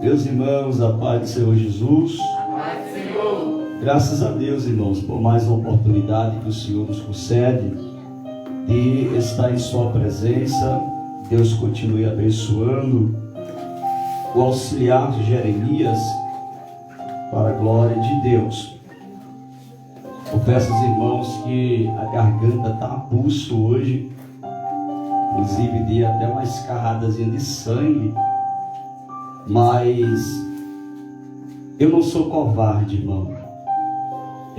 Meus irmãos, a paz do Senhor Jesus. A paz do Senhor. Graças a Deus, irmãos, por mais uma oportunidade que o Senhor nos concede de estar em sua presença. Deus continue abençoando o auxiliar de Jeremias para a glória de Deus. Confesso aos irmãos que a garganta está a pulso hoje. Inclusive dei até uma escarradazinha de sangue. Mas eu não sou covarde, irmão.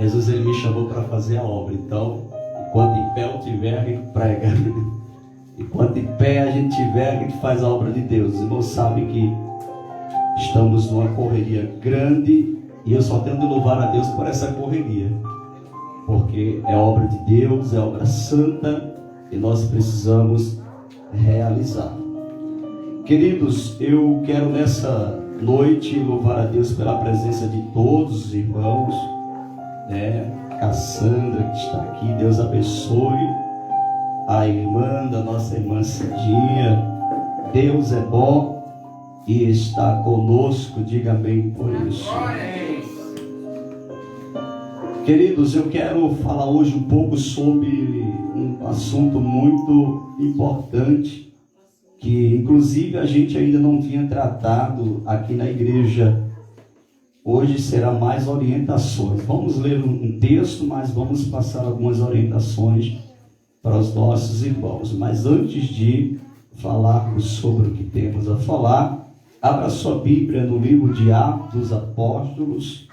Jesus ele me chamou para fazer a obra. Então, enquanto em pé eu tiver, a gente prega. Enquanto em pé a gente tiver, a gente faz a obra de Deus. Os irmãos sabem que estamos numa correria grande e eu só tenho de louvar a Deus por essa correria. Porque é obra de Deus, é obra santa e nós precisamos realizar. Queridos, eu quero nessa noite louvar a Deus pela presença de todos os irmãos, Cassandra que está aqui, Deus abençoe a irmã da nossa irmã Cidinha. Deus é bom e está conosco, diga amém por isso. Queridos, eu quero falar hoje um pouco sobre um assunto muito importante que inclusive a gente ainda não tinha tratado aqui na igreja. Hoje será mais orientações. Vamos ler um texto, mas vamos passar algumas orientações para os nossos irmãos. Mas antes de falarmos sobre o que temos a falar, abra sua Bíblia no livro de Atos dos Apóstolos,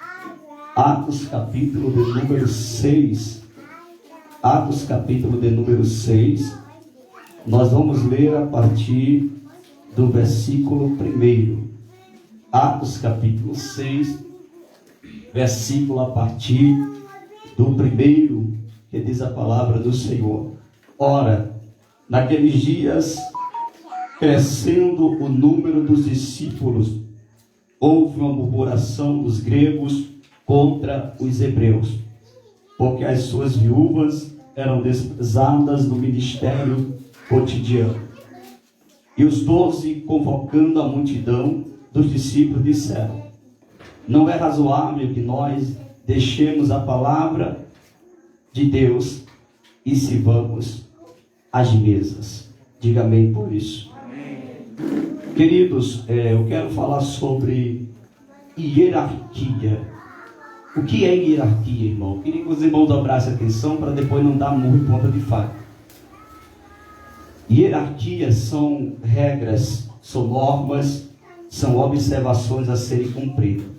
Atos capítulo de número 6. Atos capítulo de número 6. Nós vamos ler a partir do versículo 1. Atos capítulo 6, versículo a partir do 1, que diz a palavra do Senhor. Ora, naqueles dias, crescendo o número dos discípulos, houve uma murmuração dos gregos contra os hebreus, porque as suas viúvas eram desprezadas no ministério cotidiano. E os 12, convocando a multidão dos discípulos, disseram: não é razoável que nós deixemos a palavra de Deus e sirvamos às mesas. Diga amém por isso. Amém. Queridos, eu quero falar sobre hierarquia. O que é hierarquia, irmão? Eu queria que os irmãos dobrassem atenção para depois não dar murro em ponta de faca. Hierarquias são regras, são normas, são observações a serem cumpridas.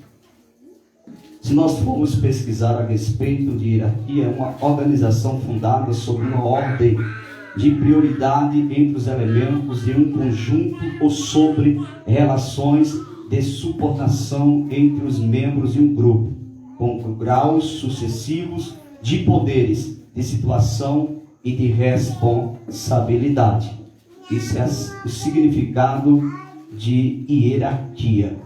Se nós formos pesquisar a respeito de hierarquia, é uma organização fundada sobre uma ordem de prioridade entre os elementos de um conjunto ou sobre relações de subordinação entre os membros de um grupo, com graus sucessivos de poderes, de situação e de responsabilidade. Isso é o significado de hierarquia.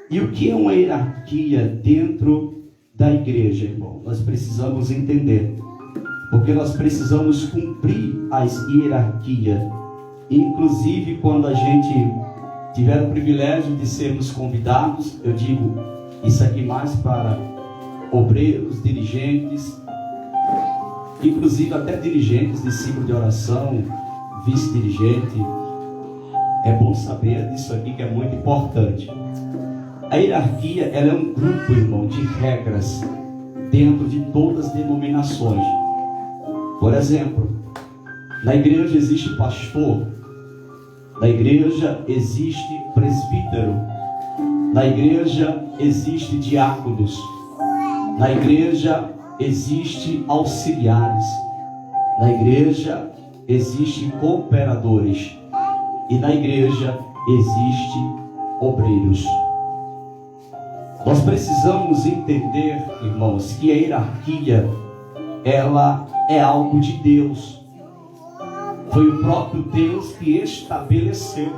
E o que é uma hierarquia dentro da igreja, irmão? Nós precisamos entender, porque nós precisamos cumprir as hierarquias. Inclusive quando a gente tiver o privilégio de sermos convidados, eu digo isso aqui mais para obreiros, dirigentes, inclusive até dirigentes de ciclo de oração, vice-dirigente. É bom saber disso aqui, que é muito importante. A hierarquia, ela é um grupo, irmão, de regras dentro de todas as denominações. Por exemplo, na igreja existe pastor, na igreja existe presbítero, na igreja existe diáconos, na igreja existe auxiliares, na igreja existe cooperadores e na igreja existe obreiros. Nós precisamos entender, irmãos, que a hierarquia, ela é algo de Deus. Foi o próprio Deus que estabeleceu.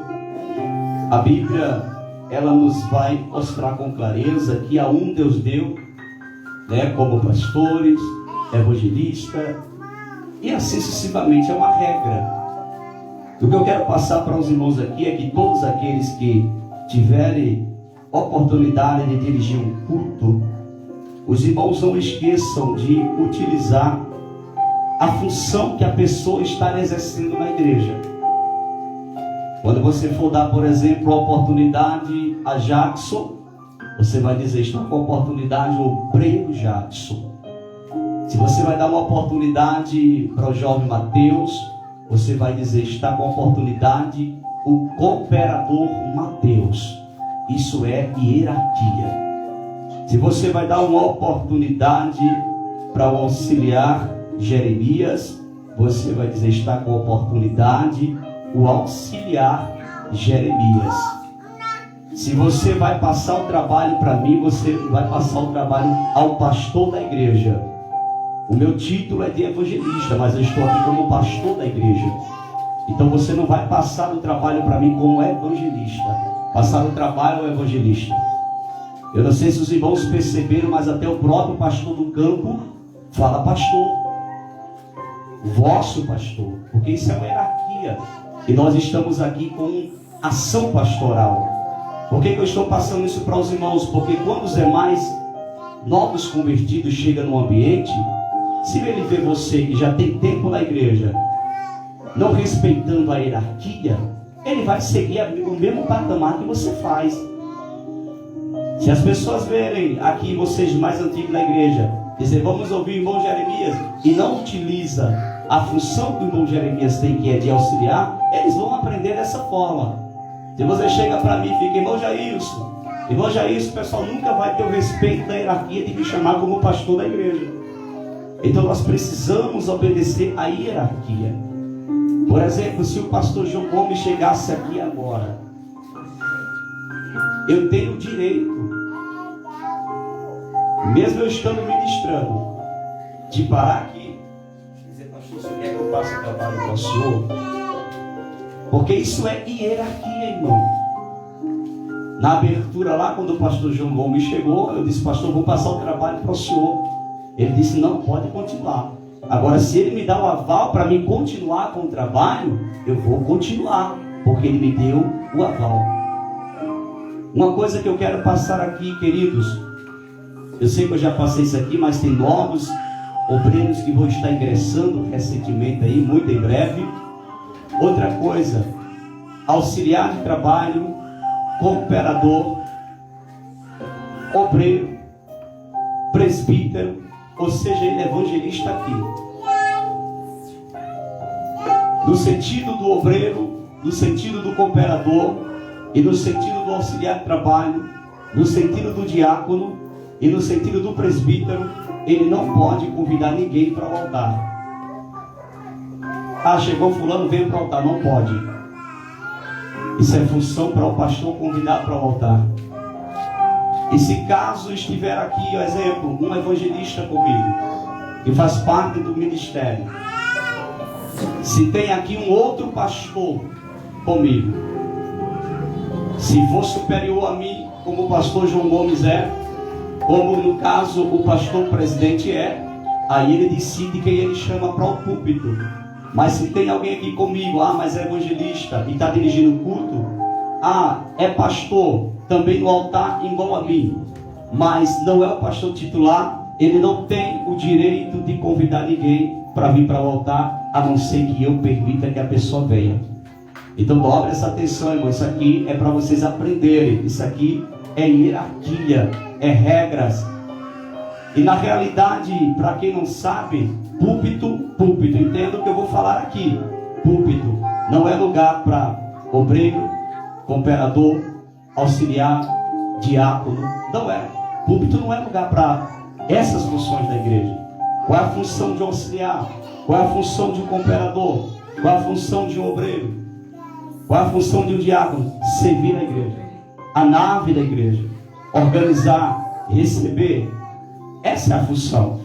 A Bíblia, ela nos vai mostrar com clareza que a um Deus deu, como pastores, evangelistas, e assim sucessivamente. É uma regra. O que eu quero passar para os irmãos aqui é que todos aqueles que tiverem oportunidade de dirigir um culto, os irmãos não esqueçam de utilizar a função que a pessoa está exercendo na igreja. Quando você for dar, por exemplo, a oportunidade a Jackson, você vai dizer: está com a oportunidade o obreiro Jackson. Se você vai dar uma oportunidade para o jovem Mateus, você vai dizer: está com a oportunidade o cooperador Mateus. Isso é hierarquia. Se você vai dar uma oportunidade para o auxiliar Jeremias, você vai dizer: está com a oportunidade o auxiliar Jeremias. Se você vai passar o trabalho para mim, você vai passar o trabalho ao pastor da igreja. O meu título é de evangelista, mas eu estou aqui como pastor da igreja. Então você não vai passar o trabalho para mim como evangelista. Passar o trabalho ao evangelista. Eu não sei se os irmãos perceberam, mas até o próprio pastor do campo fala pastor. Vosso pastor. Porque isso é uma hierarquia. E nós estamos aqui com ação pastoral. Por que eu estou passando isso para os irmãos? Porque quando os demais novos convertidos chegam no ambiente, se ele vê você que já tem tempo na igreja, não respeitando a hierarquia, ele vai seguir o mesmo patamar que você faz. Se as pessoas verem aqui vocês mais antigos na igreja, dizer: vamos ouvir o irmão Jeremias, e não utiliza a função que o irmão Jeremias tem, que é de auxiliar, eles vão aprender dessa forma. Se você chega para mim e fica: irmão Jairson, o pessoal nunca vai ter o respeito da hierarquia de me chamar como pastor da igreja. Então nós precisamos obedecer à hierarquia. Por exemplo, se o pastor João Gomes chegasse aqui agora, eu tenho o direito, mesmo eu estando ministrando, de parar aqui e dizer: pastor, você quer que eu faça o trabalho para o senhor? Porque isso é hierarquia, irmão. Na abertura lá, quando o pastor João Gomes chegou, eu disse: pastor, vou passar o trabalho para o senhor. Ele disse: não, pode continuar. Agora, se ele me dá o aval para mim continuar com o trabalho, eu vou continuar, porque ele me deu o aval. Uma coisa que eu quero passar aqui, queridos, eu sei que eu já passei isso aqui, mas tem novos obreiros que vão estar ingressando recentemente aí, muito em breve. Outra coisa: auxiliar de trabalho, cooperador, obreiro, presbítero, ou seja, ele é evangelista aqui. No sentido do obreiro, no sentido do cooperador e no sentido do auxiliar de trabalho, no sentido do diácono e no sentido do presbítero, ele não pode convidar ninguém para o altar. Ah, chegou fulano, veio para o altar. Não pode. Isso é função para o pastor convidar para o altar. E se caso estiver aqui, por exemplo, um evangelista comigo, que faz parte do ministério, se tem aqui um outro pastor comigo, se for superior a mim, como o pastor João Gomes é, como no caso o pastor presidente é, aí ele decide quem ele chama para o púlpito. Mas se tem alguém aqui comigo, mas é evangelista e está dirigindo o culto, é pastor também no altar igual a mim, mas não é o pastor titular, ele não tem o direito de convidar ninguém para vir para o altar, a não ser que eu permita que a pessoa venha. Então dobre essa atenção, irmão. Isso aqui é para vocês aprenderem. Isso aqui é hierarquia, é regras. E na realidade, para quem não sabe, púlpito, entenda o que eu vou falar aqui. Púlpito não é lugar para obreiro, cooperador, auxiliar, diácono. Não é. Púlpito não é lugar para essas funções da igreja. Qual é a função de um auxiliar? Qual é a função de um cooperador? Qual é a função de um obreiro? Qual é a função de um diácono? Servir a igreja, a nave da igreja, organizar, receber. Essa é a função.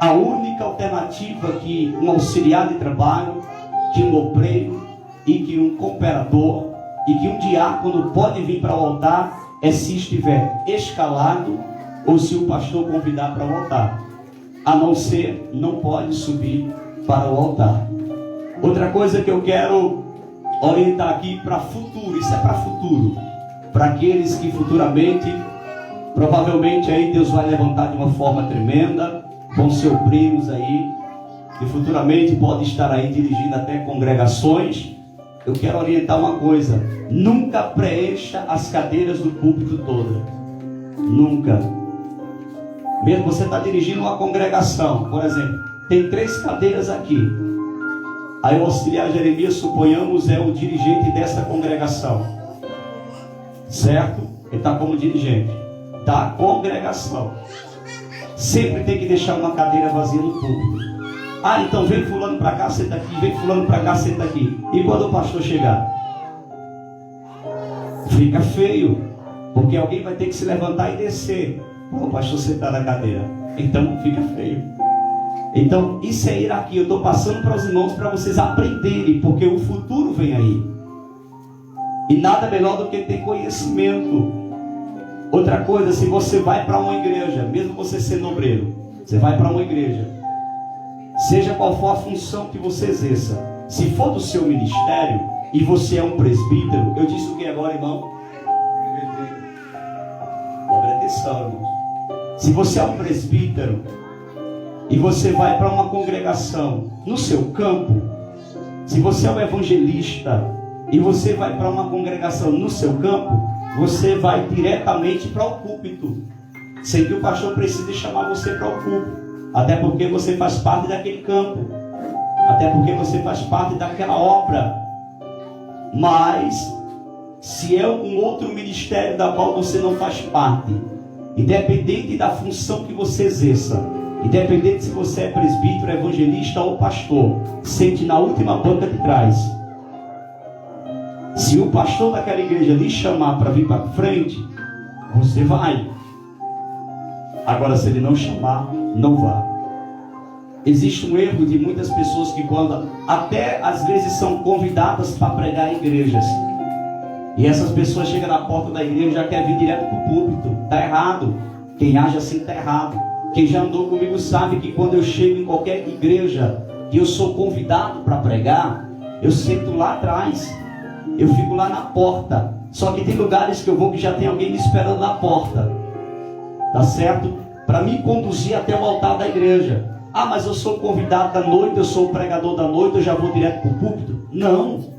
A única alternativa que um auxiliar de trabalho, que um obreiro e que um cooperador e que um diácono pode vir para o altar é se estiver escalado ou se o pastor convidar para o altar. A não ser, não pode subir para o altar. Outra coisa que eu quero orientar aqui para futuro, isso é para futuro. para aqueles que futuramente, provavelmente aí Deus vai levantar de uma forma tremenda, vão ser primos aí, que futuramente pode estar aí dirigindo até congregações. Eu quero orientar uma coisa: nunca preencha as cadeiras do púlpito toda, nunca. Mesmo você está dirigindo uma congregação, por exemplo, tem 3 cadeiras aqui. Aí o auxiliar Jeremias, suponhamos, é o dirigente dessa congregação, certo? Ele está como dirigente da congregação. Sempre tem que deixar uma cadeira vazia no púlpito. Ah, então vem fulano para cá, senta aqui, vem fulano para cá, senta aqui. E quando o pastor chegar? Fica feio, porque alguém vai ter que se levantar e descer para o pastor sentar na cadeira. Então fica feio. Então isso é hierarquia. Eu estou passando para os irmãos para vocês aprenderem, porque o futuro vem aí. E nada melhor do que ter conhecimento. Outra coisa, se você vai para uma igreja, mesmo você sendo obreiro, você vai para uma igreja, seja qual for a função que você exerça, se for do seu ministério e você é um presbítero, eu disse o que agora, irmão? Preste atenção, irmão. Se você é um presbítero e você vai para uma congregação no seu campo, se você é um evangelista e você vai para uma congregação no seu campo, você vai diretamente para o púlpito, sem que o pastor precise chamar você para o púlpito. Até porque você faz parte daquele campo, até porque você faz parte daquela obra. Mas se é um outro ministério da qual você não faz parte, independente da função que você exerça, independente se você é presbítero, evangelista ou pastor, sente na última banca de trás. Se o pastor daquela igreja lhe chamar para vir para frente, você vai. Agora, se ele não chamar, não vá. Existe um erro de muitas pessoas que quando até às vezes são convidadas para pregar em igrejas, e essas pessoas chegam na porta da igreja e já querem vir direto para o púlpito. Está errado. Quem age assim está errado. Quem já andou comigo sabe que quando eu chego em qualquer igreja e eu sou convidado para pregar, eu sento lá atrás, eu fico lá na porta. Só que tem lugares que eu vou que já tem alguém me esperando na porta, tá certo? Para me conduzir até o altar da igreja. Ah, mas eu sou convidado da noite, eu sou o pregador da noite, eu já vou direto para o púlpito? Não.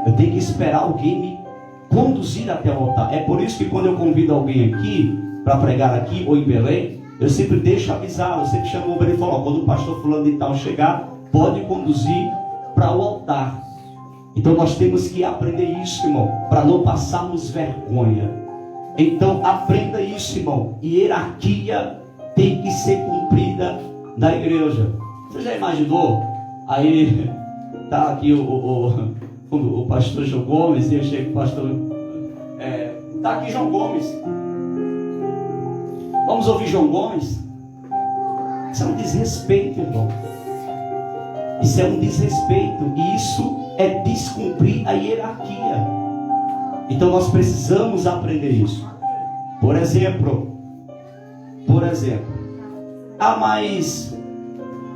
Eu tenho que esperar alguém me conduzir até o altar. É por isso que quando eu convido alguém aqui, para pregar aqui ou em Belém, eu sempre deixo avisar, eu sempre chamo o obreiro e falo, quando o pastor fulano de tal chegar, pode conduzir para o altar. Então nós temos que aprender isso, irmão, para não passarmos vergonha. Então aprenda isso, irmão. Hierarquia tem que ser cumprida na igreja. Você já imaginou? Aí tá aqui o pastor João Gomes, e eu chego o pastor, tá aqui João Gomes. Vamos ouvir João Gomes? Isso é um desrespeito, irmão. Isso é um desrespeito. E isso é descumprir a hierarquia. Então nós precisamos aprender isso. Por exemplo, mas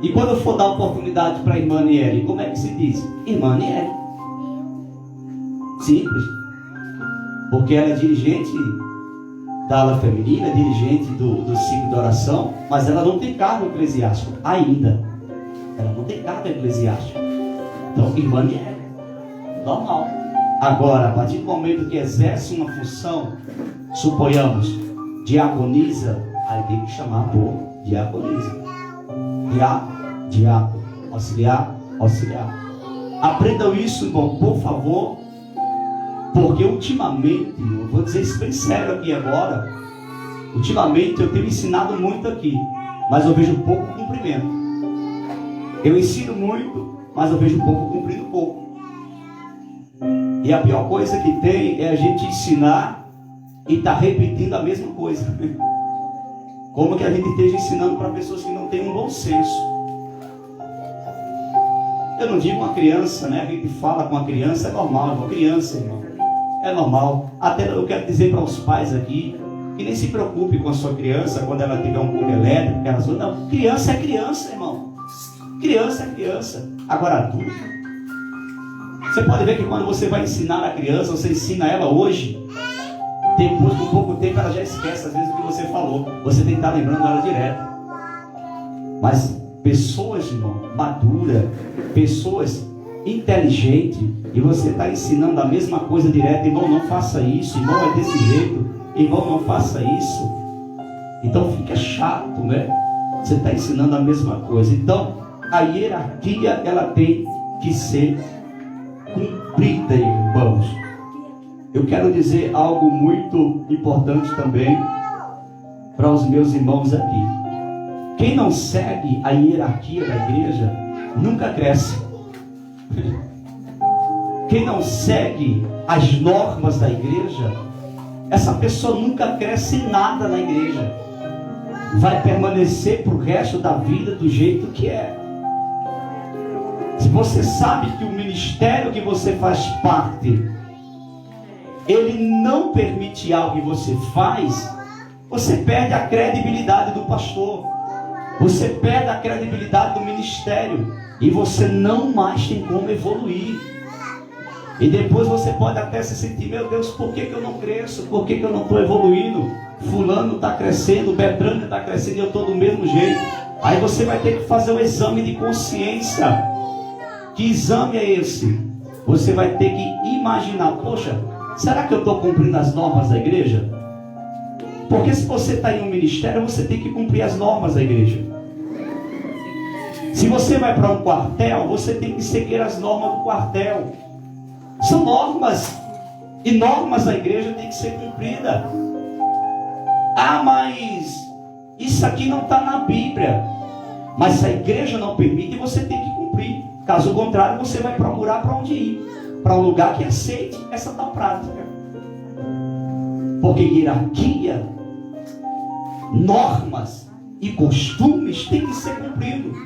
e quando eu for dar oportunidade para a irmã Niele, como é que se diz? Irmã Niele. Simples. Porque ela é dirigente da ala feminina, dirigente do ciclo de oração, mas ela não tem cargo eclesiástico ainda. Ela não tem cargo eclesiástico. Então, irmã Niele. Normal. Agora, a partir do momento que exerce uma função, suponhamos, diaconiza, aí tem que chamar por diaconiza. Diácono, auxiliar. Aprendam isso, irmão, por favor, porque ultimamente, eu vou dizer isso bem sério aqui agora, ultimamente eu tenho ensinado muito aqui, mas eu vejo pouco cumprimento. Eu ensino muito, mas eu vejo pouco cumprindo pouco. E a pior coisa que tem é a gente ensinar e estar repetindo a mesma coisa. Como que a gente esteja ensinando para pessoas que não têm um bom senso. Eu não digo uma criança, né? A gente fala com a criança, é normal, irmão. Criança, irmão, é normal. Até eu quero dizer para os pais aqui, que nem se preocupe com a sua criança quando ela tiver um pouco elétrico, que ela... Não, criança é criança, irmão. Criança é criança. Agora adulto, você pode ver que quando você vai ensinar a criança, você ensina ela hoje, Depois, com pouco tempo, ela já esquece às vezes o que você falou. Você tem que estar lembrando ela direto. Mas pessoas, irmão, maduras, pessoas inteligentes, e você está ensinando a mesma coisa direto. Irmão, não faça isso. Irmão, é desse jeito. Irmão, não faça isso. Então fica chato, né? Você está ensinando a mesma coisa. Então, a hierarquia, ela tem que ser cumprida, irmãos. Eu quero dizer algo muito importante também para os meus irmãos aqui. Quem não segue a hierarquia da igreja nunca cresce. Quem não segue as normas da igreja, essa pessoa nunca cresce em nada na igreja. Vai permanecer para o resto da vida do jeito que é. Se você sabe que o ministério que você faz parte, ele não permite algo que você faz, você perde a credibilidade do pastor. Você perde a credibilidade do ministério. E você não mais tem como evoluir. E depois você pode até se sentir, meu Deus, por que eu não cresço? Por que eu não estou evoluindo? Fulano está crescendo, Beltrano está crescendo e eu estou do mesmo jeito. Aí você vai ter que fazer um exame de consciência. Que exame é esse? Você vai ter que imaginar, poxa, será que eu estou cumprindo as normas da igreja? Porque se você está em um ministério, você tem que cumprir as normas da igreja. Se você vai para um quartel, você tem que seguir as normas do quartel. São normas. E normas da igreja tem que ser cumprida. Ah, mas isso aqui não está na Bíblia. Mas se a igreja não permite, você tem que cumprir. Caso contrário, você vai procurar para onde ir. Para um lugar que aceite essa tal prática. Porque hierarquia, normas e costumes têm que ser cumpridos.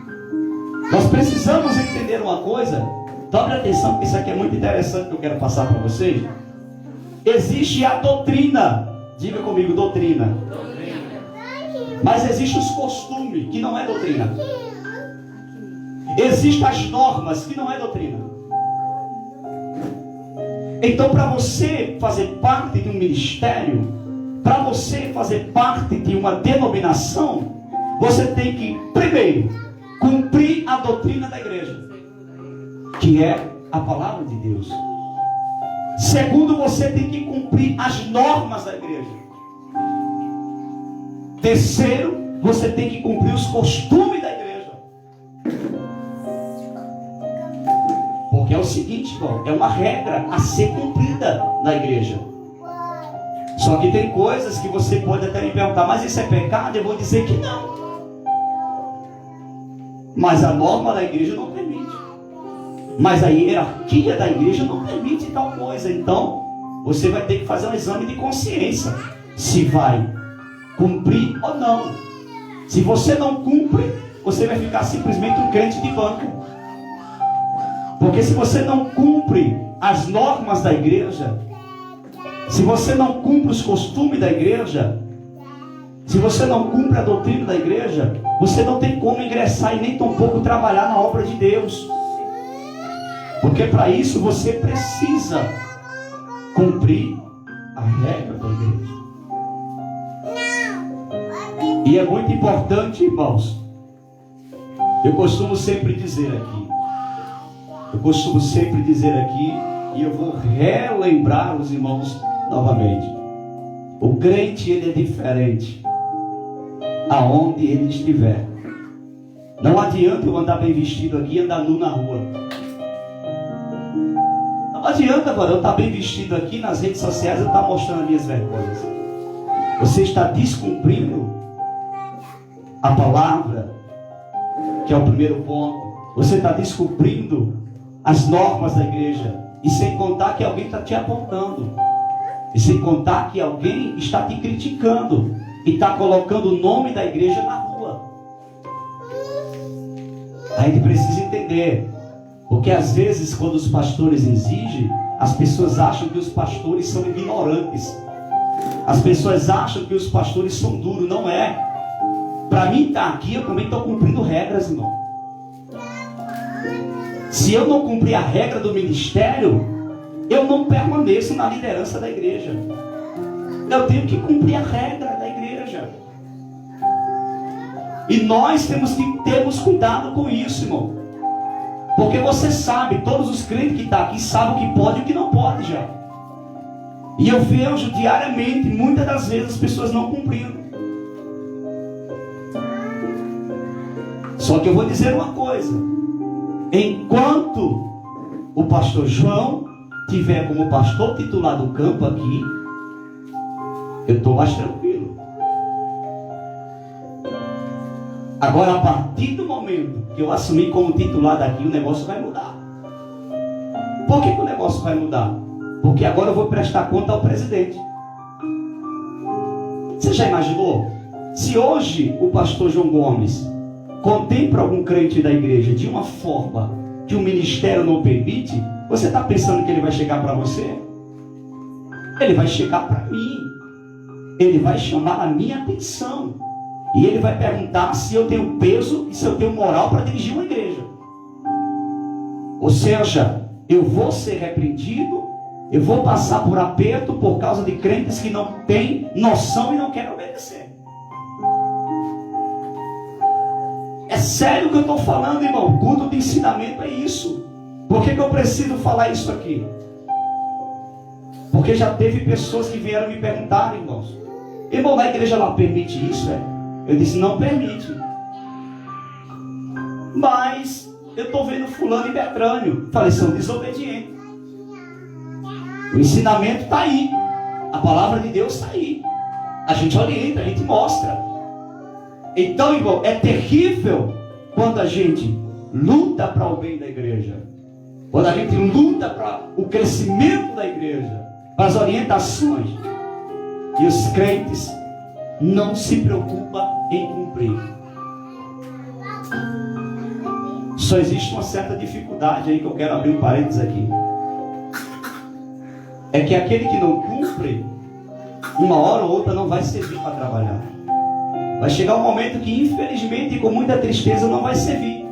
Nós precisamos entender uma coisa. Dobre atenção, porque isso aqui é muito interessante que eu quero passar para vocês. Existe a doutrina. Diga comigo, doutrina. Mas existe os costumes, que não é doutrina. Existem as normas, que não é doutrina. Então, para você fazer parte de um ministério, para você fazer parte de uma denominação, você tem que, primeiro, cumprir a doutrina da igreja, que é a palavra de Deus. Segundo, você tem que cumprir as normas da igreja. Terceiro, você tem que cumprir os costumes da igreja. Porque é o seguinte, irmão, é uma regra a ser cumprida na igreja. Só que tem coisas que você pode até me perguntar, mas isso é pecado? Eu vou dizer que não. Mas a norma da igreja não permite. Mas a hierarquia da igreja não permite tal coisa. Então, você vai ter que fazer um exame de consciência. Se vai cumprir ou não. Se você não cumpre, você vai ficar simplesmente um crente de banco. Porque se você não cumpre as normas da igreja, se você não cumpre os costumes da igreja, se você não cumpre a doutrina da igreja, você não tem como ingressar e nem tampouco trabalhar na obra de Deus. Porque para isso você precisa cumprir a regra da igreja. E é muito importante, irmãos. Eu costumo sempre dizer aqui. E eu vou relembrar os irmãos novamente. O crente, ele é diferente aonde ele estiver. Não adianta eu andar bem vestido aqui e andar nu na rua. Não adianta agora eu estar bem vestido aqui nas redes sociais e eu estar mostrando as minhas vergonhas. Você está descumprindo a palavra, que é o primeiro ponto. Você está descumprindo as normas da igreja. E sem contar que alguém está te apontando. E sem contar que alguém está te criticando. E está colocando o nome da igreja na rua. A gente precisa entender. Porque às vezes quando os pastores exigem, as pessoas acham que os pastores são ignorantes. As pessoas acham que os pastores são duros. Não é. Para mim estar aqui, eu também estou cumprindo regras, irmão. Se eu não cumprir a regra do ministério, eu não permaneço na liderança da igreja. Eu tenho que cumprir a regra da igreja. E nós temos que termos cuidado com isso, irmão. Porque você sabe, todos os crentes que estão aqui sabem o que pode e o que não pode já. E eu vejo diariamente, muitas das vezes, as pessoas não cumprindo. Só que eu vou dizer uma coisa. Enquanto o pastor João tiver como pastor titular do campo aqui, eu estou mais tranquilo. Agora, a partir do momento que eu assumir como titular daqui, o negócio vai mudar. Por que o negócio vai mudar? Porque agora eu vou prestar conta ao presidente. Você já imaginou? Se hoje o pastor João Gomes contempla algum crente da igreja de uma forma que o ministério não permite, você está pensando que ele vai chegar para você? Ele vai chegar para mim. Ele vai chamar a minha atenção. E ele vai perguntar se eu tenho peso e se eu tenho moral para dirigir uma igreja. Ou seja, eu vou ser repreendido, eu vou passar por aperto por causa de crentes que não têm noção e não querem obedecer. É sério o que eu estou falando, irmão. Culto de ensinamento é isso. Por que eu preciso falar isso aqui? Porque já teve pessoas que vieram me perguntar, irmãos: irmão, na igreja ela permite isso? Eu disse: não permite. Mas eu estou vendo fulano e Betrânio. Falei: são desobedientes. O ensinamento está aí. A palavra de Deus está aí. A gente orienta, a gente mostra. Então, irmão, é terrível quando a gente luta para o bem da igreja. Quando a gente luta para o crescimento da igreja, para as orientações. E os crentes não se preocupam em cumprir. Só existe uma certa dificuldade aí que eu quero abrir um parênteses aqui. É que aquele que não cumpre, uma hora ou outra não vai servir para trabalhar. Vai chegar um momento que, infelizmente, e com muita tristeza, não vai servir.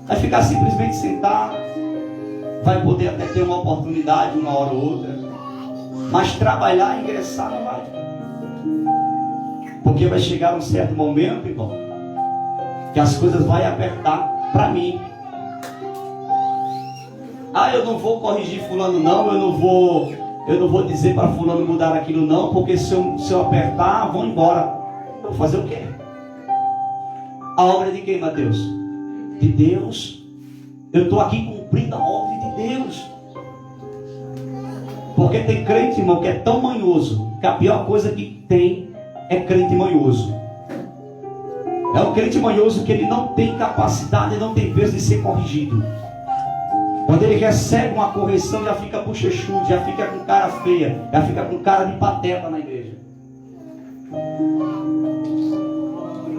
Vai ficar simplesmente sentado. Vai poder até ter uma oportunidade uma hora ou outra. Mas trabalhar, ingressar, não vai. Porque vai chegar um certo momento, irmão, que as coisas vão apertar para mim. Ah, eu não vou corrigir fulano não, eu não vou dizer para fulano mudar aquilo não, porque se eu apertar, vão embora. Eu vou fazer o quê? A obra de quem, Mateus? De Deus. Eu estou aqui cumprindo a ordem de Deus. Porque tem crente, irmão, que é tão manhoso, que a pior coisa que tem é crente manhoso. É um crente manhoso que ele não tem capacidade, não tem peso de ser corrigido. Quando ele recebe uma correção, já fica bochechudo, já fica com cara feia, já fica com cara de pateta na igreja.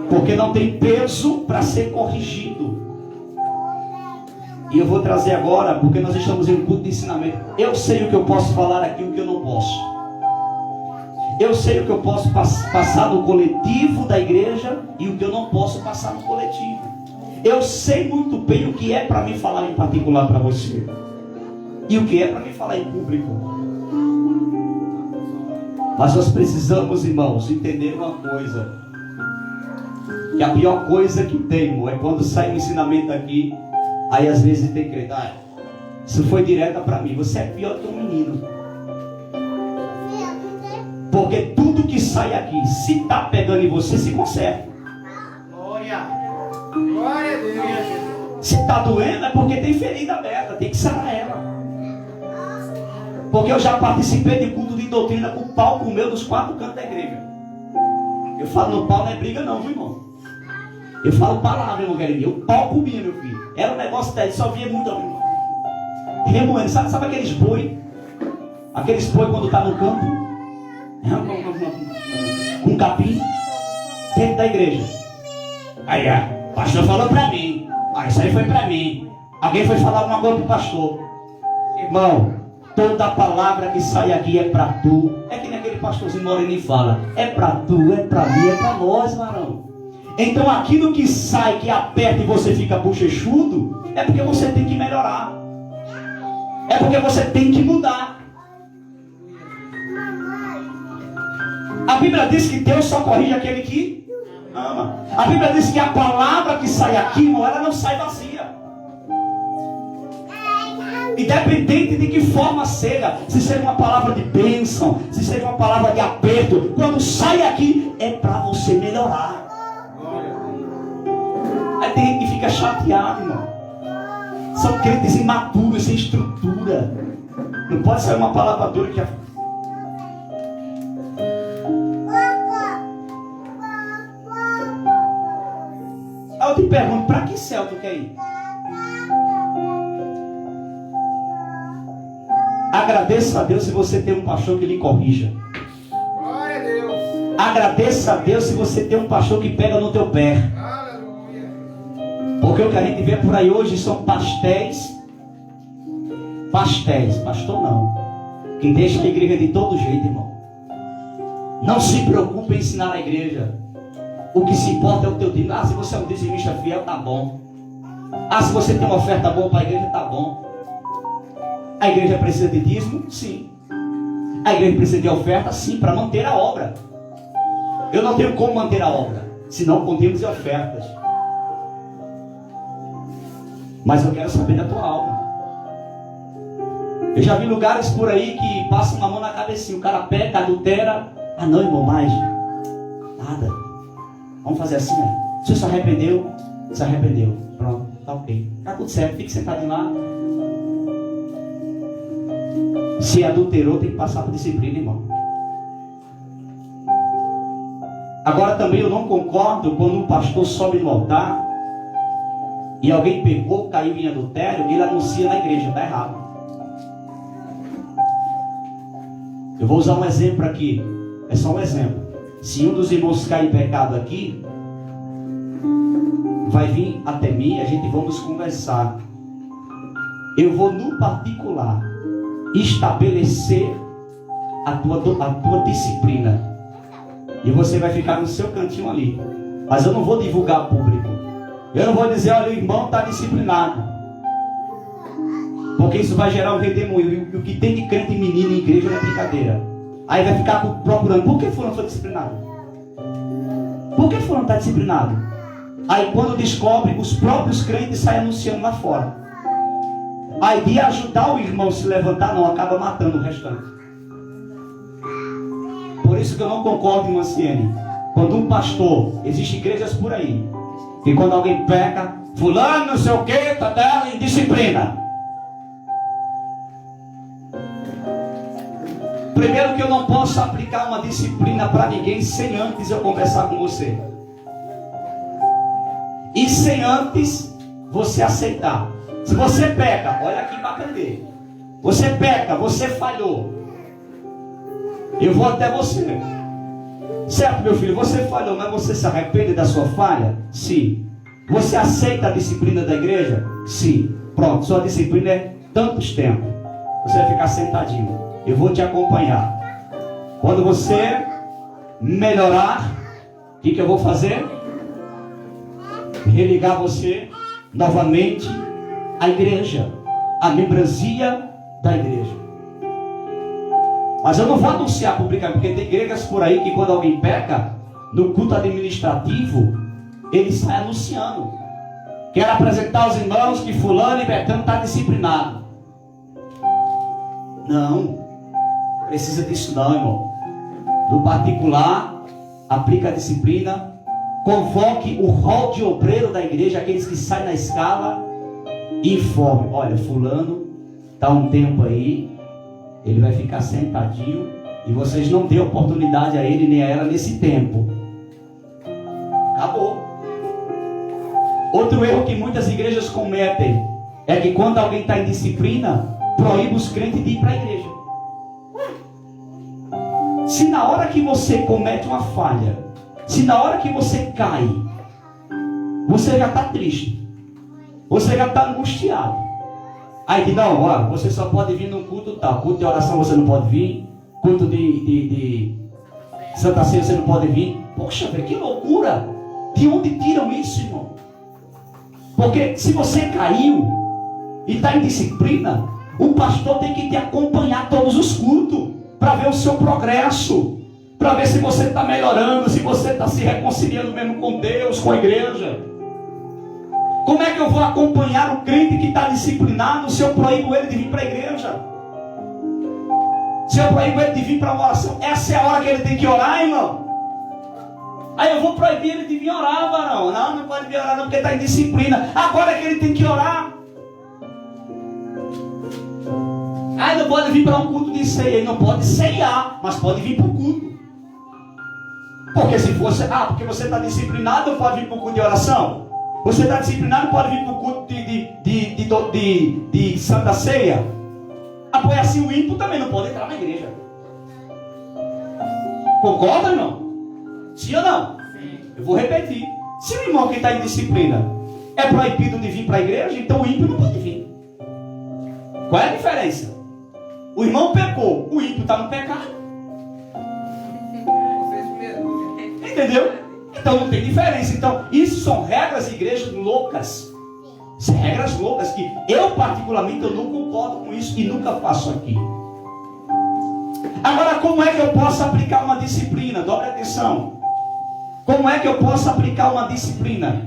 Porque não tem peso para ser corrigido. E eu vou trazer agora, porque nós estamos em um culto de ensinamento. Eu sei o que eu posso falar aqui e o que eu não posso. Eu sei o que eu posso passar no coletivo da igreja e o que eu não posso passar no coletivo. Eu sei muito bem o que é para me falar em particular para você e o que é para me falar em público. Mas nós precisamos, irmãos, entender uma coisa: que a pior coisa que tem, irmão, é quando sai um ensinamento aqui, aí às vezes tem que acreditar: isso foi direta para mim, você é pior que um menino. Porque tudo que sai aqui, se está pegando em você, se conserta. Glória a Deus. Se está doendo é porque tem ferida aberta, tem que sarar ela. Porque eu já participei de culto de doutrina com o pau comeu dos 4 cantos da igreja. Eu falo, no pau não é briga não, viu, irmão? Eu falo palavra, irmão, querido. O pau comia, meu filho. Era um negócio daí, só via muito remoendo. Sabe aqueles boi? Aqueles boi quando está no campo? Com capim dentro da igreja. Aí, o pastor falou para mim. Isso aí foi para mim. Alguém foi falar alguma coisa pro pastor. Irmão, toda palavra que sai aqui é para tu. É que nem aquele pastorzinho Moreninho fala: é para tu, é para mim, é para nós, varão. Então aquilo que sai, que aperta e você fica bochechudo, é porque você tem que melhorar. É porque você tem que mudar. Bíblia diz que Deus só corrige aquele que ama. A Bíblia diz que a palavra que sai aqui, irmão, ela não sai vazia. Independente de que forma seja, se seja uma palavra de bênção, se seja uma palavra de aperto, quando sai aqui, é para você melhorar. Aí tem gente que fica chateado, irmão. São crentes imaturos, sem estrutura. Não pode sair uma palavra dura que Aí eu te pergunto, para que céu tu quer ir? Agradeça a Deus se você tem um pastor que lhe corrija. Glória a Deus. Agradeça a Deus se você tem um pastor que pega no teu pé. Aleluia. Porque o que a gente vê por aí hoje são pastéis. Pastor não. Que deixa a igreja de todo jeito, irmão. Não se preocupe em ensinar a igreja. O que se importa é o teu dízimo. Se você é um dizimista fiel, tá bom. Se você tem uma oferta boa para a igreja, tá bom. A igreja precisa de dízimo? Sim. A igreja precisa de oferta? Sim, para manter a obra. Eu não tenho como manter a obra, senão com dízimos e ofertas. Mas eu quero saber da tua alma. Eu já vi lugares por aí que passam a mão na cabecinha. O cara peca, adultera. Não, irmão, mais nada. Vamos fazer assim, né? O senhor se arrependeu? Se arrependeu. Pronto, tá ok. Tá tudo certo, fique sentadinho lá. Se adulterou, tem que passar por disciplina, irmão. Agora também eu não concordo quando um pastor sobe no altar e alguém pegou, caiu em adultério, ele anuncia na igreja, está errado. Eu vou usar um exemplo aqui, é só um exemplo. Se um dos irmãos cair em pecado aqui, vai vir até mim, a gente vamos conversar. Eu vou no particular estabelecer a tua disciplina. E você vai ficar no seu cantinho ali. Mas eu não vou divulgar ao público. Eu não vou dizer, olha, o irmão está disciplinado. Porque isso vai gerar um redemoinho. E o que tem de crente menino em igreja não é brincadeira. Aí vai ficar procurando, por que fulano foi disciplinado? Por que fulano está disciplinado? Aí quando descobre, os próprios crentes saem anunciando lá fora. Aí de ajudar o irmão a se levantar, não, acaba matando o restante. Por isso que eu não concordo, irmã Ciene. Quando um pastor, existem igrejas por aí, e quando alguém peca, fulano não sei o que, tá dando indisciplina. Primeiro que eu não posso aplicar uma disciplina para ninguém sem antes eu conversar com você. E sem antes você aceitar. Se você peca, olha aqui para aprender. Você peca, você falhou. Eu vou até você. Certo, meu filho, você falhou, mas você se arrepende da sua falha? Sim. Você aceita a disciplina da igreja? Sim. Pronto, sua disciplina é tantos tempos. Você vai ficar sentadinho. Eu vou te acompanhar. Quando você melhorar, o que eu vou fazer? Religar você novamente à igreja, à membresia da igreja. Mas eu não vou anunciar publicamente, porque tem igrejas por aí que quando alguém peca, no culto administrativo, ele sai anunciando. Quero apresentar aos irmãos que fulano e Betano está disciplinado. Não, precisa disso não, irmão. No particular, aplica a disciplina, convoque o rol de obreiro da igreja, aqueles que saem na escala, e informe, olha, fulano está um tempo aí, ele vai ficar sentadinho, e vocês não dêem oportunidade a ele nem a ela nesse tempo. Acabou. Outro erro que muitas igrejas cometem é que quando alguém está em disciplina, proíbe os crentes de ir para a igreja. Se na hora que você comete uma falha, se na hora que você cai, você já está triste, você já está angustiado, aí diz, não, ó, você só pode vir num culto tal, culto de oração você não pode vir, culto de Santa Ceia você não pode vir. Poxa, velho, que loucura! De onde tiram isso, irmão? Porque se você caiu e está em disciplina, o pastor tem que te acompanhar todos os cultos para ver o seu progresso, para ver se você está melhorando, se você está se reconciliando mesmo com Deus, com a igreja. Como é que eu vou acompanhar o crente que está disciplinado se eu proíbo ele de vir para a igreja? Se eu proíbo ele de vir para uma oração, essa é a hora que ele tem que orar, irmão. Aí eu vou proibir ele de vir orar, varão. Não pode vir orar não, porque está em disciplina. Agora é que ele tem que orar. Aí não pode vir para um culto de ceia. Ele não pode ceiar, mas pode vir para o culto. Porque se fosse, porque você está disciplinado, não pode vir para o culto de oração. Você está disciplinado, pode vir para o culto de Santa Ceia. Apoia assim, o ímpio também não pode entrar na igreja. Concorda, irmão? Sim ou não? Sim. Eu vou repetir. Se o irmão que está em disciplina é proibido de vir para a igreja, então o ímpio não pode vir. Qual é a diferença? O irmão pecou, o ímpio está no pecado. Entendeu? Então não tem diferença. Então, isso são regras de igrejas loucas. São regras loucas que eu particularmente eu não concordo com isso e nunca faço aqui. Agora, como é que eu posso aplicar uma disciplina? Dobre atenção. Como é que eu posso aplicar uma disciplina?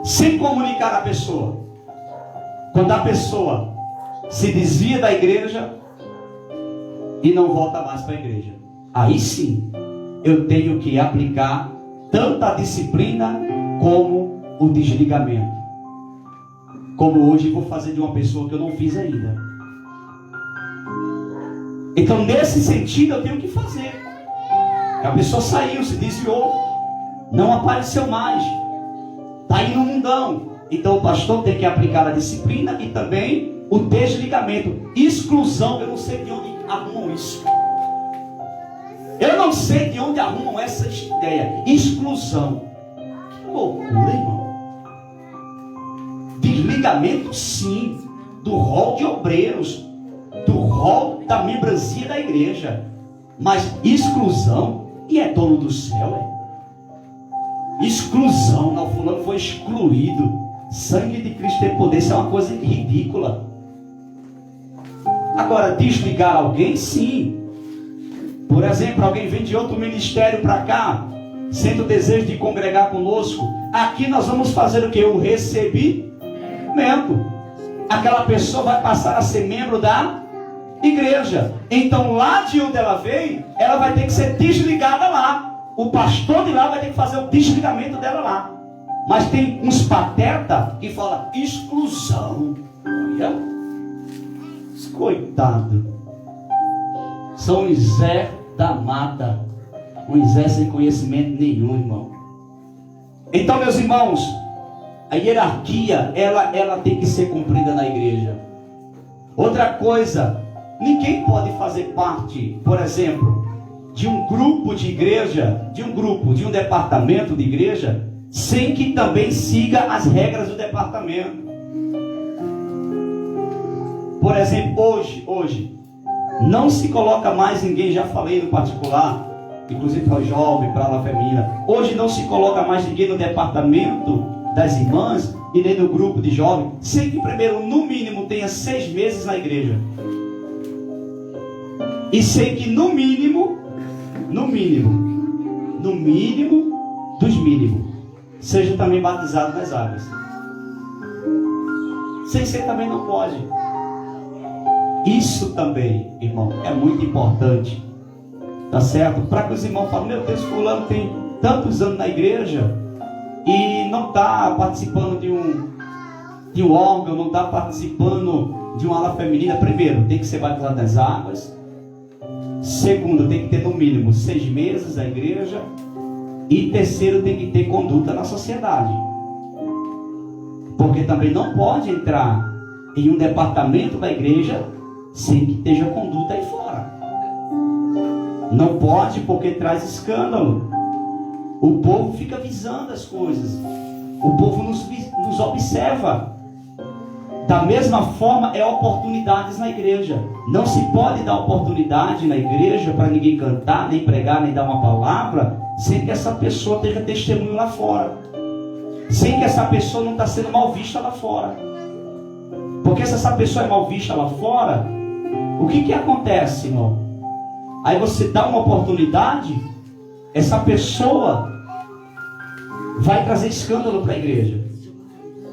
Sem comunicar a pessoa. Quando a pessoa se desvia da igreja e não volta mais para a igreja, aí sim eu tenho que aplicar tanto a disciplina como o desligamento. Como hoje vou fazer de uma pessoa que eu não fiz ainda. Então nesse sentido eu tenho que fazer. A pessoa saiu, se desviou, não apareceu mais, está aí no mundão. Então o pastor tem que aplicar a disciplina e também o desligamento. Exclusão, eu não sei de onde arrumam isso. Eu não sei de onde arrumam essa ideia. Exclusão. Que loucura, irmão. Desligamento, sim, do rol de obreiros, do rol da membresia da igreja. Mas exclusão, e é dono do céu, é? Exclusão, não, fulano foi excluído. Sangue de Cristo tem poder, isso é uma coisa ridícula. Agora, desligar alguém, sim. Por exemplo, alguém vem de outro ministério para cá, sendo o desejo de congregar conosco. Aqui nós vamos fazer o que? O recebimento. Aquela pessoa vai passar a ser membro da igreja. Então lá de onde ela veio, ela vai ter que ser desligada lá. O pastor de lá vai ter que fazer o desligamento dela lá. Mas tem uns pateta que falam exclusão. Olha, coitado. São Zé da mata. Um Zé sem conhecimento nenhum, irmão. Então, meus irmãos, a hierarquia, ela tem que ser cumprida na igreja. Outra coisa, ninguém pode fazer parte, por exemplo, de um grupo de igreja, de um departamento de igreja, sem que também siga as regras do departamento. Por exemplo, hoje, não se coloca mais ninguém, já falei no particular, inclusive para o jovem, para a ala feminina. Hoje não se coloca mais ninguém no departamento das irmãs e nem no grupo de jovens, sem que primeiro, no mínimo, tenha 6 meses na igreja. E sem que no mínimo dos mínimos, seja também batizado nas águas. Sem ser também não pode. Isso também, irmão, é muito importante. Tá certo? Para que os irmãos falem, meu Deus, fulano tem tantos anos na igreja e não está participando de um órgão, não está participando de uma ala feminina. Primeiro, tem que ser batizado nas águas. Segundo, tem que ter no mínimo 6 meses na igreja. E terceiro, tem que ter conduta na sociedade. Porque também não pode entrar em um departamento da igreja sem que esteja conduta aí fora. Não pode, porque traz escândalo. O povo fica visando as coisas. O povo nos observa. Da mesma forma, é oportunidades na igreja. Não se pode dar oportunidade na igreja para ninguém cantar, nem pregar, nem dar uma palavra, sem que essa pessoa tenha testemunho lá fora. Sem que essa pessoa não está sendo mal vista lá fora. Porque se essa pessoa é mal vista lá fora, O que acontece, irmão? Aí você dá uma oportunidade, essa pessoa vai trazer escândalo para a igreja.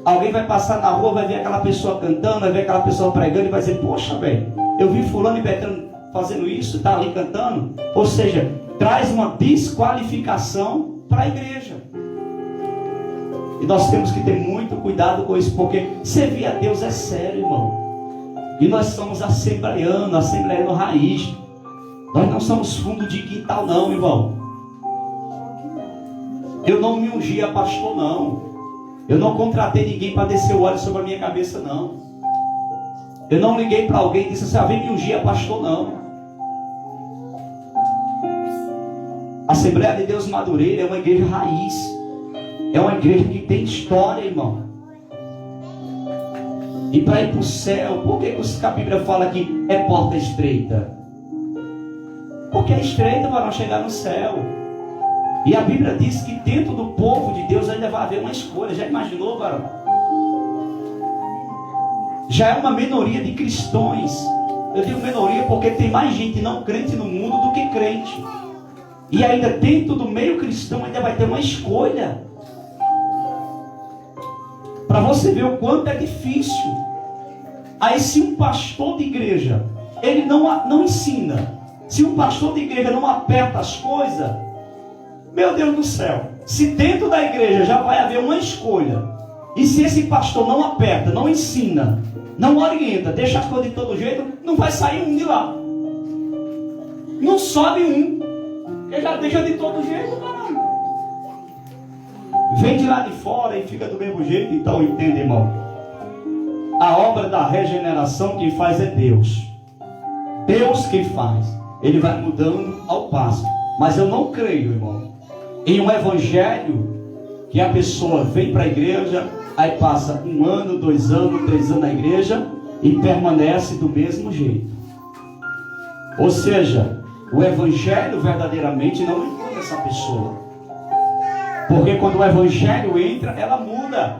Alguém vai passar na rua, vai ver aquela pessoa cantando, vai ver aquela pessoa pregando e vai dizer: poxa, velho, eu vi fulano e Betano fazendo isso, tá ali cantando. Ou seja, traz uma desqualificação para a igreja. E nós temos que ter muito cuidado com isso, porque servir a Deus é sério, irmão. E nós somos assembleiano raiz. Nós não somos fundo de quintal, não, irmão. Eu não me ungi a pastor, não. Eu não contratei ninguém para descer o óleo sobre a minha cabeça, não. Eu não liguei para alguém e disse assim: vem me ungir a pastor, não. A Assembleia de Deus Madureira é uma igreja raiz. É uma igreja que tem história, irmão. E para ir para o céu, por que a Bíblia fala que é porta estreita? Porque é estreita para não chegar no céu. E a Bíblia diz que dentro do povo de Deus ainda vai haver uma escolha. Já imaginou, varão? Já é uma minoria de cristãos. Eu digo minoria porque tem mais gente não crente no mundo do que crente. E ainda dentro do meio cristão ainda vai ter uma escolha. Para você ver o quanto é difícil. Aí se um pastor de igreja, ele não ensina. Se um pastor de igreja não aperta as coisas, meu Deus do céu, se dentro da igreja já vai haver uma escolha, e se esse pastor não aperta, não ensina, não orienta, deixa as coisas de todo jeito, não vai sair um de lá. Não sobe um, porque já deixa de todo jeito, caralho. Vem de lá de fora e fica do mesmo jeito. Então entenda, irmão, a obra da regeneração quem faz é Deus. Deus quem faz. Ele vai mudando ao passo. Mas eu não creio, irmão, em um evangelho que a pessoa vem para a igreja, aí passa 1 ano, 2 anos, 3 anos na igreja e permanece do mesmo jeito. Ou seja, o evangelho verdadeiramente não muda essa pessoa. Porque quando o evangelho entra, ela muda.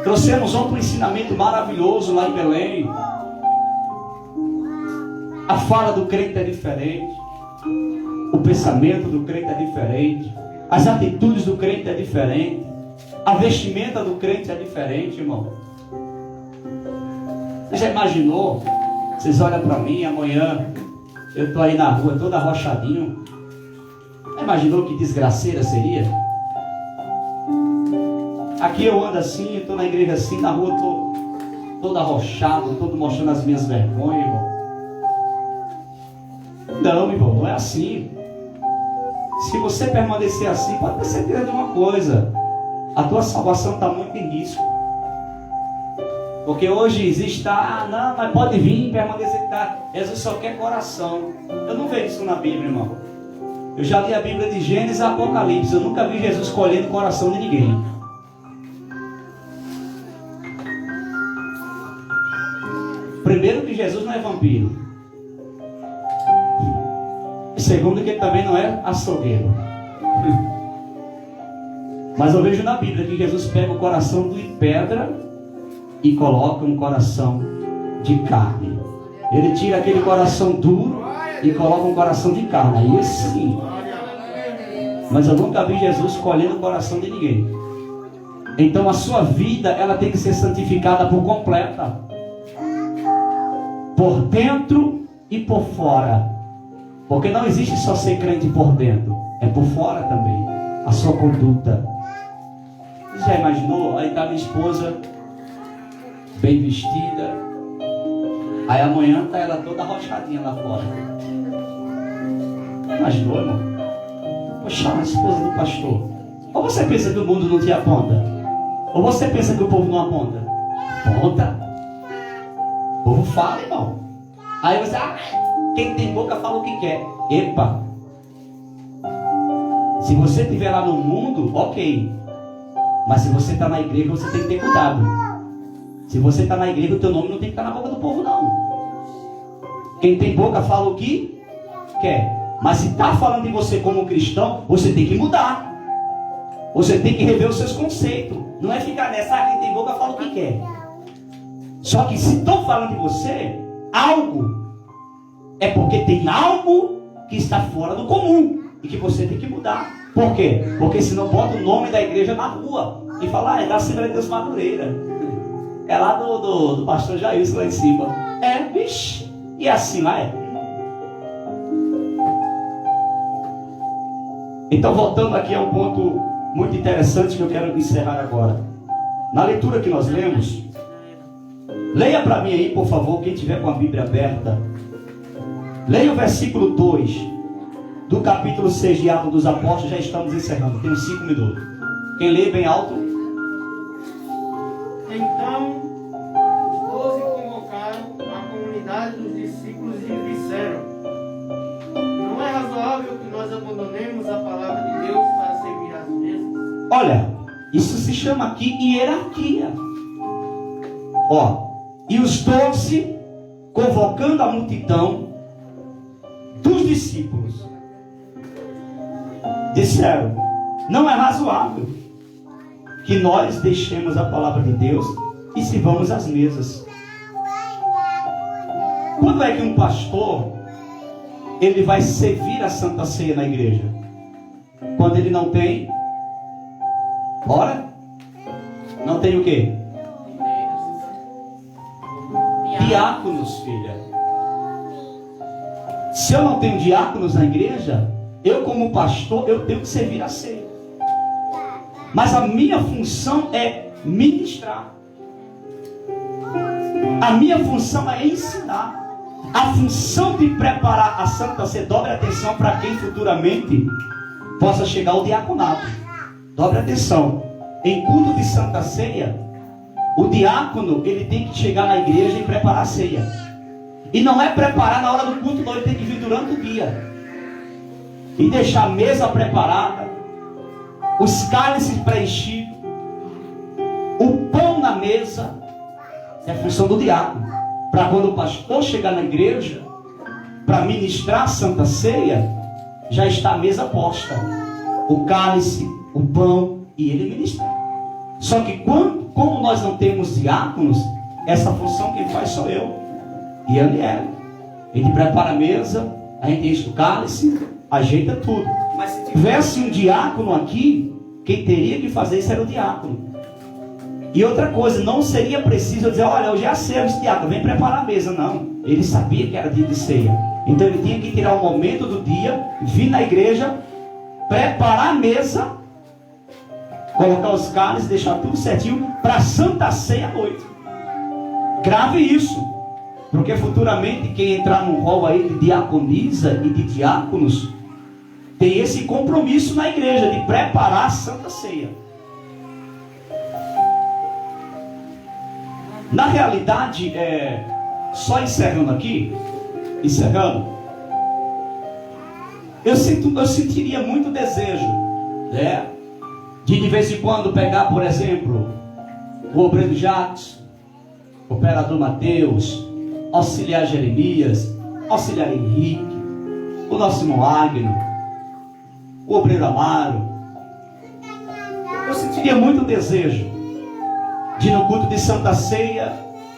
Trouxemos ontem um ensinamento maravilhoso lá em Belém. A fala do crente é diferente. O pensamento do crente é diferente. As atitudes do crente é diferente. A vestimenta do crente é diferente, irmão. Você já imaginou? Vocês olham para mim, amanhã eu estou aí na rua todo arrochadinho. Já imaginou que desgraceira seria? Aqui eu ando assim, estou na igreja assim, na rua estou todo arrochado, todo mostrando as minhas vergonhas, irmão. Não, irmão, não é assim. Se você permanecer assim, pode ter certeza de uma coisa: a tua salvação está muito em risco. Porque hoje existe, não, mas pode vir, permanecer, tá? Jesus só quer coração. Eu não vejo isso na Bíblia, irmão. Eu já li a Bíblia de Gênesis a Apocalipse. Eu nunca vi Jesus escolhendo o coração de ninguém. Primeiro que Jesus não é vampiro. Segundo que ele também não é açougueiro. Mas eu vejo na Bíblia que Jesus pega o coração de pedra e coloca um coração de carne. Ele tira aquele coração duro e coloca um coração de carne. Aí sim. Mas eu nunca vi Jesus escolhendo o coração de ninguém. Então a sua vida, ela tem que ser santificada por completa. Por dentro e por fora. Porque não existe só ser crente por dentro, é por fora também, a sua conduta. Você já imaginou? Aí está minha esposa, bem vestida, aí amanhã está ela toda arrochadinha lá fora. Imaginou, irmão? Poxa, a esposa do pastor. Ou você pensa que o mundo não te aponta? Ou você pensa que o povo não aponta? Aponta. O povo fala, irmão. Aí você, quem tem boca fala o que quer. Epa! Se você estiver lá no mundo, ok. Mas se você está na igreja, você tem que ter cuidado. Se você está na igreja, o teu nome não tem que estar na boca do povo, não. Quem tem boca fala o que quer. Mas se está falando de você como cristão, você tem que mudar. Você tem que rever os seus conceitos. Não é ficar nessa, quem tem boca fala o que quer. Só que se estão falando de você, algo, é porque tem algo que está fora do comum e que você tem que mudar. Por quê? Porque senão bota o nome da igreja na rua e fala, é da Assembleia de Deus Madureira, é lá do pastor Jailson lá em cima. Vixe, e assim lá é. Então, voltando aqui a um ponto muito interessante que eu quero encerrar agora. Na leitura que nós lemos, leia para mim aí, por favor, quem tiver com a Bíblia aberta. Leia o versículo 2 do capítulo 6 de Atos dos Apóstolos. Já estamos encerrando, temos 5 minutos. Quem lê bem alto? Então, os 12 convocaram a comunidade dos discípulos e disseram: não é razoável que nós abandonemos a palavra de Deus para servir às mesas? Olha, isso se chama aqui hierarquia. E os 12 convocando a multidão dos discípulos disseram: não é razoável que nós deixemos a palavra de Deus e sirvamos às mesas. Quando é que um pastor ele vai servir a Santa Ceia na igreja? Quando ele não tem não tem o quê? Diáconos, filha. Se eu não tenho diáconos na igreja, eu como pastor, eu tenho que servir a ceia. Mas a minha função é ministrar. A minha função é ensinar. A função de preparar a Santa Ceia, dobre atenção para quem futuramente possa chegar ao diaconato. Dobre atenção. Em culto de Santa Ceia, o diácono, ele tem que chegar na igreja e preparar a ceia. E não é preparar na hora do culto, não. Ele tem que vir durante o dia e deixar a mesa preparada, os cálices preenchidos, o pão na mesa. É a função do diácono. Para quando o pastor chegar na igreja para ministrar a Santa Ceia, já está a mesa posta, o cálice, o pão, e ele ministra. Só que como nós não temos diáconos, essa função quem faz sou eu e a Aniele. A gente prepara a mesa, a gente enche o cálice, ajeita tudo. Mas se tivesse um diácono aqui, quem teria que fazer isso era o diácono. E outra coisa, não seria preciso eu dizer: olha, eu já sei, esse diácono, vem preparar a mesa. Não, ele sabia que era dia de ceia. Então ele tinha que tirar um momento do dia, vir na igreja, preparar a mesa, colocar os cálices, deixar tudo certinho para a Santa Ceia à noite. Grave isso, porque futuramente quem entrar num rol aí de diaconisa e de diáconos tem esse compromisso na igreja de preparar a Santa Ceia. Na realidade, só encerrando aqui, eu sentiria muito desejo, né, de vez em quando pegar, por exemplo, o obreiro Jacques, o operador Mateus, auxiliar Jeremias, auxiliar Henrique, o nosso irmão Agno, o obreiro Amaro. Eu sentiria muito desejo de, no culto de Santa Ceia,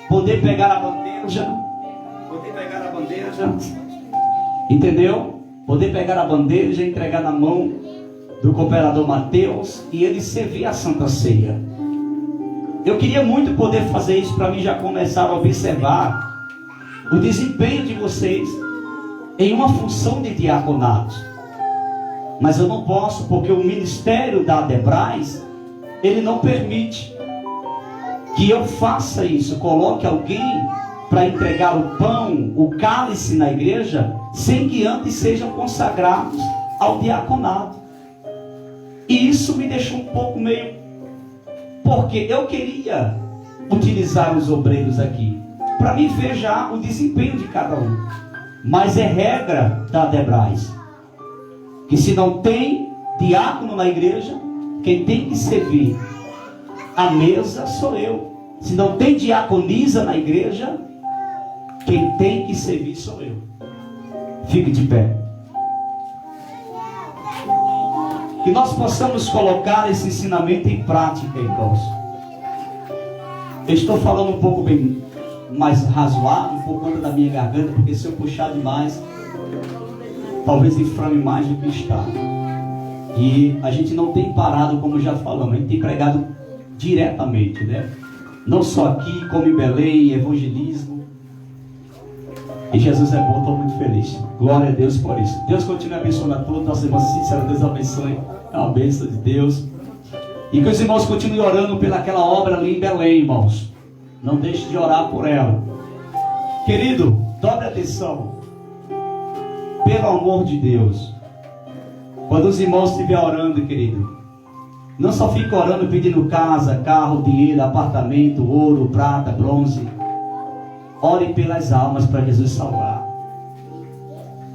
poder pegar a bandeja, entendeu? Poder pegar a bandeja e entregar na mão do cooperador Mateus e ele servir a Santa Ceia. Eu queria muito poder fazer isso para mim já começar a observar o desempenho de vocês em uma função de diaconato. Mas eu não posso, porque o ministério da Adebras, ele não permite que eu faça isso, coloque alguém para entregar o pão, o cálice na igreja, sem que antes sejam consagrados ao diaconato. E isso me deixou um pouco meio... porque eu queria utilizar os obreiros aqui para me ver já o desempenho de cada um. Mas é regra da Adebras que se não tem diácono na igreja, quem tem que servir a mesa sou eu. Se não tem diaconisa na igreja, quem tem que servir sou eu. Fique de pé. Que nós possamos colocar esse ensinamento em prática, irmãos. Eu estou falando um pouco bem mais razoável por conta da minha garganta, porque se eu puxar demais, talvez inflame mais do que está. E a gente não tem parado, como já falamos, a gente tem pregado diretamente, né? Não só aqui, como em Belém, evangelismo. E Jesus é bom, estou muito feliz. Glória a Deus por isso. Deus continue abençoando a todos. Nossa irmã Cícera, Deus abençoe. É uma bênção de Deus. E que os irmãos continuem orando pelaquela obra ali em Belém, irmãos. Não deixe de orar por ela. Querido, dobre atenção. Pelo amor de Deus. Quando os irmãos estiverem orando, querido, não só fique orando pedindo casa, carro, dinheiro, apartamento, ouro, prata, bronze. Ore pelas almas para Jesus salvar.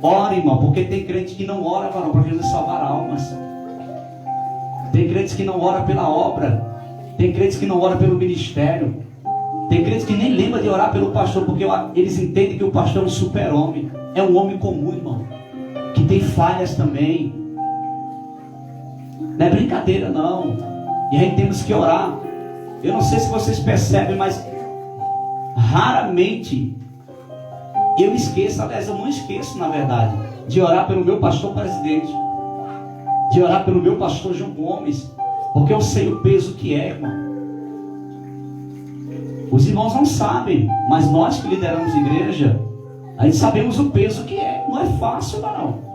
Ore, irmão, porque tem crente que não ora para Jesus salvar almas. Tem crentes que não oram pela obra. Tem crentes que não oram pelo ministério. Tem crentes que nem lembram de orar pelo pastor, porque eles entendem que o pastor é um super-homem. É um homem comum, irmão, que tem falhas também. Não é brincadeira, não. E aí temos que orar. Eu não sei se vocês percebem, mas raramente eu esqueço, aliás, eu não esqueço, na verdade, de orar pelo meu pastor presidente, de orar pelo meu pastor João Gomes, porque eu sei o peso que é, irmão. Os irmãos não sabem, mas nós que lideramos a igreja, a gente sabemos o peso que é. Não é fácil, não.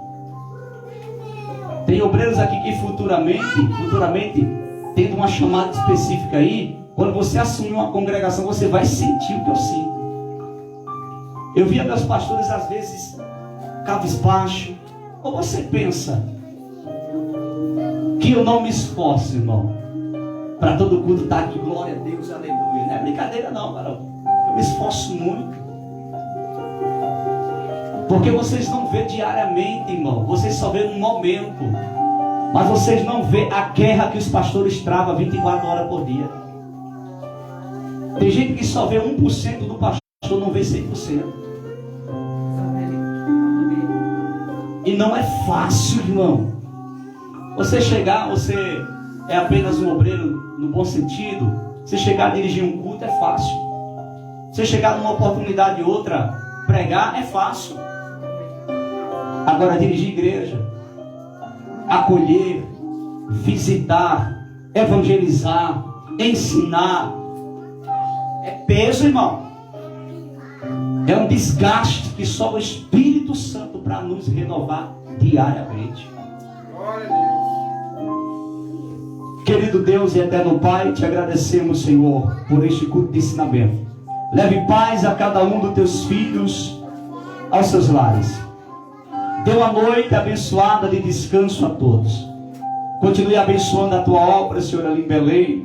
Tem obreiros aqui que futuramente, tendo uma chamada específica aí, quando você assumir uma congregação, você vai sentir o que eu sinto. Eu via meus pastores às vezes cabisbaixo. Ou você pensa que eu não me esforço, irmão, para todo culto estar aqui, glória a Deus, aleluia. Não é brincadeira não, varão. Eu me esforço muito. Porque vocês não vê diariamente, irmão. Vocês só vê um momento. Mas vocês não vê a guerra que os pastores travam 24 horas por dia. Tem gente que só vê 1% do pastor, não vê 100%. E não é fácil, irmão. Você chegar, você é apenas um obreiro no bom sentido. Você chegar a dirigir um culto é fácil. Você chegar numa oportunidade ou outra, pregar é fácil. Agora dirigir igreja, acolher, visitar, evangelizar, ensinar, é peso, irmão. É um desgaste que só o Espírito Santo para nos renovar diariamente. Glória a Deus. Querido Deus e eterno Pai, te agradecemos, Senhor, por este culto de ensinamento. Leve paz a cada um dos teus filhos aos seus lares. Dê uma noite abençoada de descanso a todos. Continue abençoando a tua obra, Senhor, ali em Belém.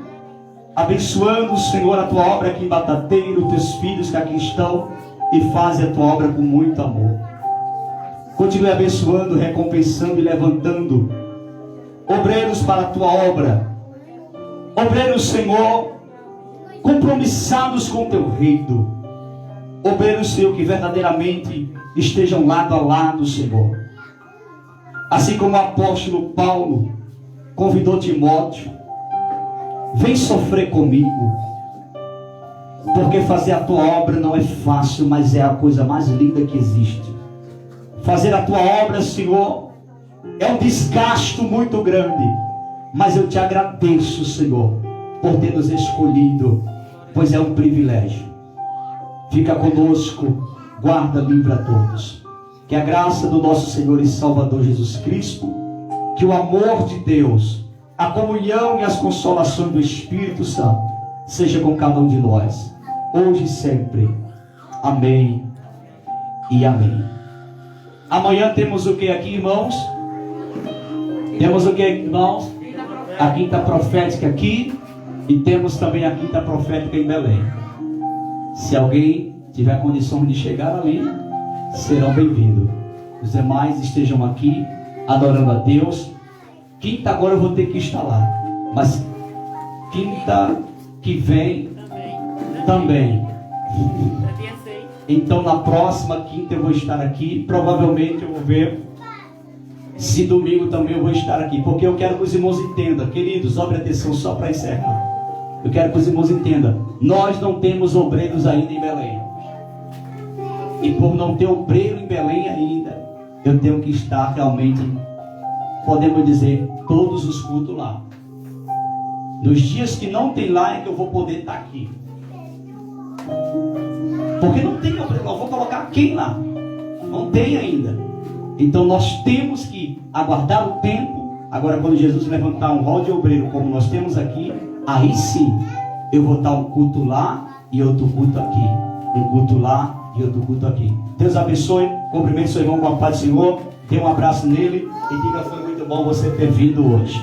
Abençoando, Senhor, a tua obra aqui em Batateiro, teus filhos que aqui estão e fazem a tua obra com muito amor. Continue abençoando, recompensando e levantando obreiros para a tua obra. Obreiros, Senhor, compromissados com o teu reino. Obreiros, Senhor, que verdadeiramente estejam lado a lado, Senhor. Assim como o apóstolo Paulo convidou Timóteo, vem sofrer comigo, porque fazer a tua obra não é fácil, mas é a coisa mais linda que existe. Fazer a tua obra, Senhor, é um desgaste muito grande, mas eu te agradeço, Senhor, por ter nos escolhido, pois é um privilégio. Fica conosco, guarda, livra a todos. Que a graça do nosso Senhor e Salvador Jesus Cristo, que o amor de Deus, a comunhão e as consolações do Espírito Santo seja com cada um de nós, hoje e sempre. Amém e amém. Amanhã temos o que aqui, irmãos? Temos o que, irmãos? A quinta profética aqui, e temos também a quinta profética em Belém. Se alguém tiver condições de chegar ali, serão bem-vindos. Os demais estejam aqui adorando a Deus. Quinta agora eu vou ter que estar lá, mas quinta que vem também. Então na próxima quinta eu vou estar aqui. Provavelmente eu vou ver se domingo também eu vou estar aqui, porque eu quero que os irmãos entendam. Queridos, dobre atenção só para encerrar. Eu quero que os irmãos entendam. Nós não temos obreiros ainda em Belém. E por não ter obreiro em Belém ainda, eu tenho que estar realmente, podemos dizer, todos os cultos lá. Nos dias que não tem lá é que eu vou poder estar aqui. Porque não tem obreiro lá. Eu vou colocar quem lá? Não tem ainda. Então nós temos que aguardar o tempo. Agora quando Jesus levantar um rol de obreiro como nós temos aqui, aí sim eu vou estar um culto lá e outro culto aqui. Um culto lá e outro culto aqui. Deus abençoe. Cumprimente seu irmão com a paz do Senhor. Dê um abraço nele e diga: foi muito bom você ter vindo hoje.